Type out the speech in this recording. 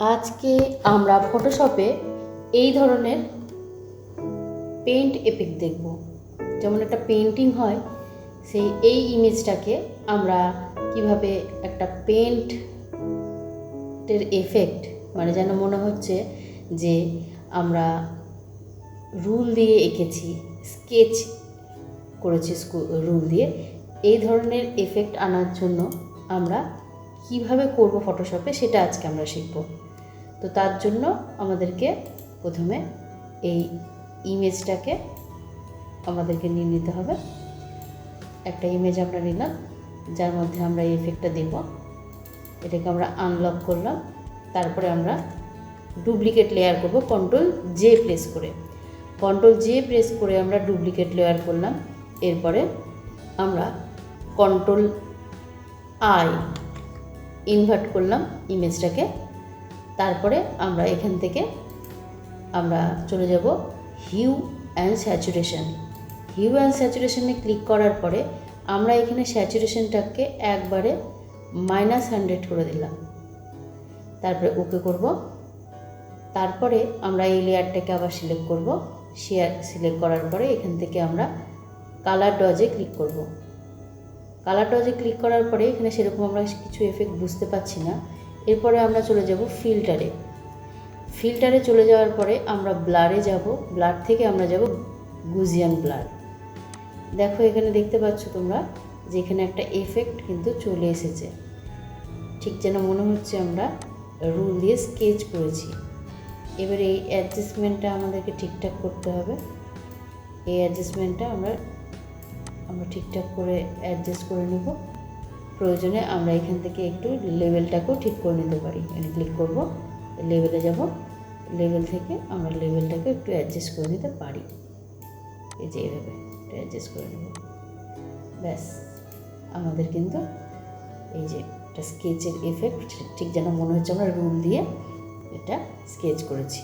আজকে আমরা ফটোশপে এই ধরনের পেইন্ট এফেক্ট দেখব। যেমন একটা পেইন্টিং হয়, এই ইমেজটাকে আমরা কিভাবে একটা পেইন্টের এফেক্ট, মানে যেন মনে হচ্ছে যে আমরা রুল দিয়ে এঁকেছি, স্কেচ করেছি রুল দিয়ে, এই ধরনের এফেক্ট আনার জন্য আমরা কিভাবে করব ফটোশপে, সেটা আজকে আমরা শিখব। তো তার জন্য আমাদেরকে প্রথমে এই ইমেজটাকে আমাদেরকে নিয়ে নিতে হবে। একটা ইমেজ আমরা নিলাম, যার মধ্যে আমরা এই এফেক্টটা দেব। এটাকে আমরা আনলক করলাম। তারপরে আমরা ডুপ্লিকেট লেয়ার করব Ctrl+J প্রেস করে। Ctrl+J প্রেস করে আমরা ডুপ্লিকেট লেয়ার করলাম। এরপরে আমরা Ctrl+I ইনভার্ট করলাম ইমেজটাকে। তারপরে আমরা এখান থেকে আমরা চলে যাব hue and saturation. Hue and স্যাচুরেশনে ক্লিক করার পরে আমরা এখানে স্যাচুরেশনটাকে একবারে -100 করে দিলাম। তারপরে ওকে করব। তারপরে আমরা এই লেয়ারটাকে আবার সিলেক্ট করব। সিলেক্ট করার পরে এখান থেকে আমরা কালার ডজে ক্লিক করব। কালার ডজে ক্লিক করার পরে এখানে সেরকম আমরা কিছু এফেক্ট বুঝতে পারছি না। এরপরে আমরা চলে যাব ফিল্টারে। ফিল্টারে চলে যাওয়ার পরে আমরা ব্লারে যাব। ব্লার থেকে আমরা যাব গুজিয়ান ব্লার। দেখো এখানে দেখতে পাচ্ছ তোমরা যে এখানে একটা এফেক্ট কিন্তু চলে এসেছে, ঠিক যেন মনে হচ্ছে আমরা রুল দিয়ে স্কেচ করেছি। এবার এই অ্যাডজাস্টমেন্টটা আমাদেরকে ঠিকঠাক করতে হবে। এই অ্যাডজাস্টমেন্টটা আমরা ঠিকঠাক করে অ্যাডজাস্ট করে নেব। প্রয়োজনে আমরা এখান থেকে একটু লেভেলটাকেও ঠিক করে নিতে পারি। এখানে ক্লিক করব, লেভেলে যাব। লেভেল থেকে আমরা লেভেলটাকে একটু অ্যাডজাস্ট করে নিতে পারি। এই যে এইভাবে একটু অ্যাডজাস্ট করে নেব। ব্যাস, আমাদের কিন্তু এই যে একটা স্কেচের এফেক্ট, ঠিক যেন মনে হচ্ছে আমরা রুল দিয়ে এটা স্কেচ করেছি।